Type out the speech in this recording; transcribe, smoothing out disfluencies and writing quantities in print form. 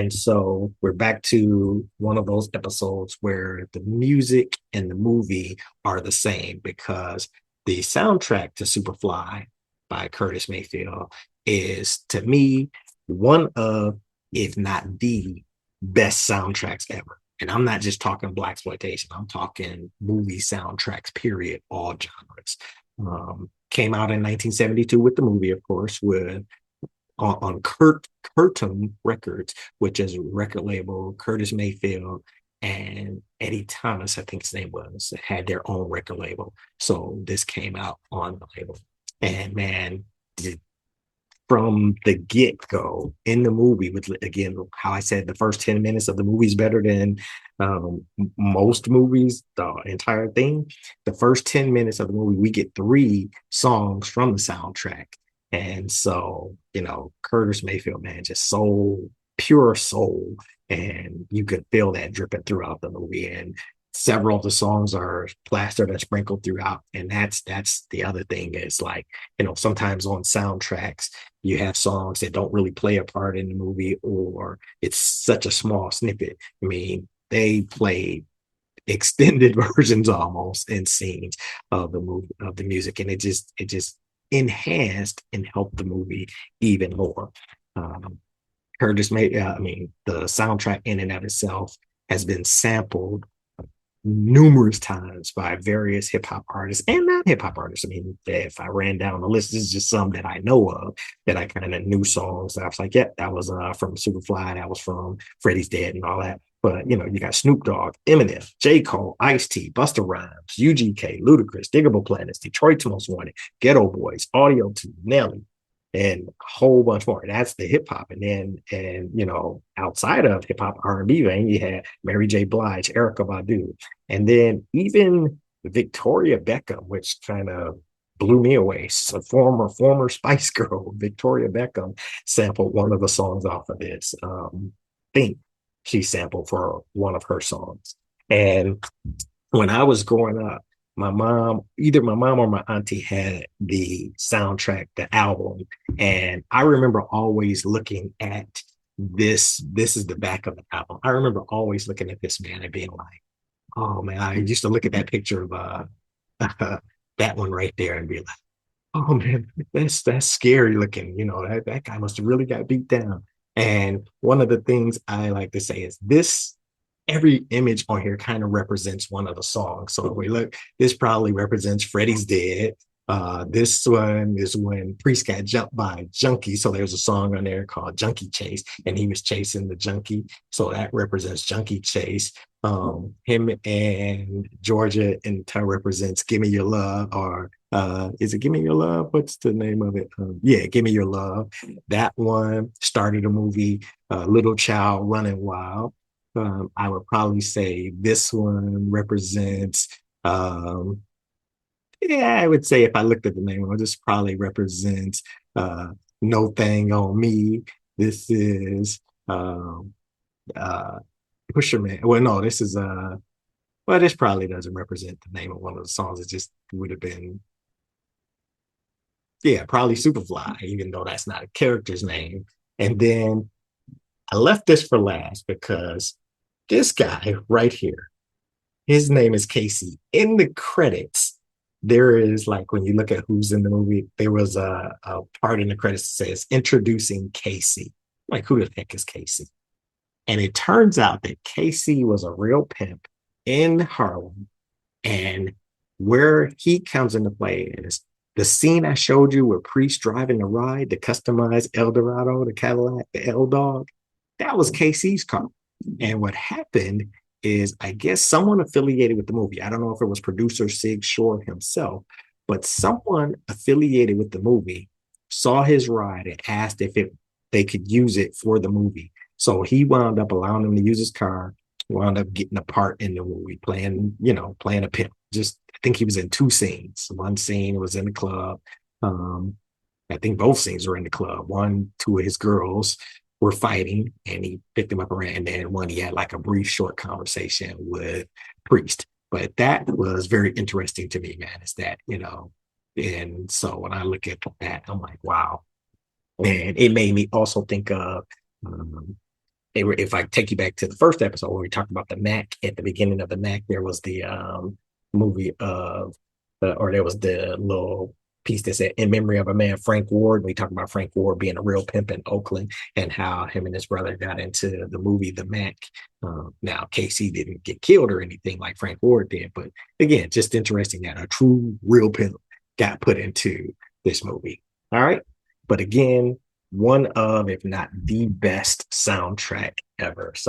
And so we're back to one of those episodes where the music and the movie are the same because the soundtrack to Superfly by Curtis Mayfield is, to me, one of, if not the best soundtracks ever. And I'm not just talking Blaxploitation, I'm talking movie soundtracks, period, all genres. Came out in 1972 with the movie, of course, with on Curtum Records, which is a record label. Curtis Mayfield and Eddie Thomas, I think his name was, had their own record label. So this came out on the label. And man, from the get go in the movie, with again, how I said the first 10 minutes of the movie is better than most movies, the entire thing. The first 10 minutes of the movie, we get three songs from the soundtrack. And so, Curtis Mayfield, man, just soul, pure soul. And you could feel that dripping throughout the movie. And several of the songs are plastered and sprinkled throughout. And that's the other thing is like, sometimes on soundtracks, you have songs that don't really play a part in the movie, or it's such a small snippet. I mean, they played extended versions almost in scenes of the movie of the music, and it just enhanced and helped the movie even more. Um, Curtis made, I mean, the soundtrack in and of itself has been sampled numerous times by various hip hop artists and not hip hop artists. I mean, if I ran down the list, this is just some that I know of that I kind of knew songs that I was like, yeah, that was from Superfly, that was from Freddie's Dead and all that. But you got Snoop Dogg, Eminem, J. Cole, Ice-T, Busta Rhymes, UGK, Ludacris, Diggable Planets, Detroit's Most Wanted, Ghetto Boys, Audio 2, Nelly, and a whole bunch more. That's the hip hop. And outside of hip hop R&B vein, you had Mary J. Blige, Erica Badu, and then even Victoria Beckham, which kind of blew me away. So former Spice Girl Victoria Beckham sampled one of the songs off of this. Think she sampled for one of her songs. And when I was growing up, either my mom or my auntie had the soundtrack, the album. And I remember always looking at this. This is the back of the album. I remember always looking at this man and being like, oh man, I used to look at that picture of that one right there and be like, oh man, that's scary looking. That guy must have really got beat down. And one of the things I like to say is this, every image on here kind of represents one of the songs. So if we look, this probably represents Freddie's Dead. This one is when Priest got jumped by a junkie. So there's a song on there called Junkie Chase, and he was chasing the junkie. So that represents Junkie Chase. Him and Georgia in turn represents Give Me Your Love, or is it Give Me Your Love? What's the name of it? Yeah, Give Me Your Love. That one started a movie, Little Child Running Wild. I would probably say this one represents, yeah, I would say if I looked at the name, this probably represents No Thing on Me. This is uh, Pusher Man. Well, no, this is, well, this probably doesn't represent the name of one of the songs. It just would have been, yeah, probably Superfly, even though that's not a character's name. And then I left this for last because this guy right here, his name is Casey. In the credits, there is like when you look at who's in the movie, there was a part in the credits that says introducing Casey. Like, who the heck is Casey? And it turns out that Casey was a real pimp in Harlem. And where he comes into play is the scene I showed you where Priest driving the ride, the customized Eldorado, the Cadillac, the L Dog. That was Casey's car. And what happened is, I guess someone affiliated with the movie, I don't know if it was producer Sig Shore himself, but someone affiliated with the movie saw his ride and asked if they could use it for the movie. So he wound up allowing them to use his car, wound up getting a part in the movie, playing a pimp. Just, I think he was in two scenes. One scene was in the club. Um, I think both scenes were in the club. One, two of his girls were fighting and he picked them up around. And then one, he had like a brief, short conversation with Priest. But that was very interesting to me, man, is that. And so when I look at that, I'm like, wow. And it made me also think of um, if I take you back to the first episode where we talked about the Mac at the beginning of the Mac, there was the movie of, or there was the little piece that said "In Memory of a Man, Frank Ward." We talked about Frank Ward being a real pimp in Oakland and how him and his brother got into the movie The Mac. Now, Casey didn't get killed or anything like Frank Ward did, but again, just interesting that a true real pimp got put into this movie. All right. But again, one of, if not the best soundtrack ever. So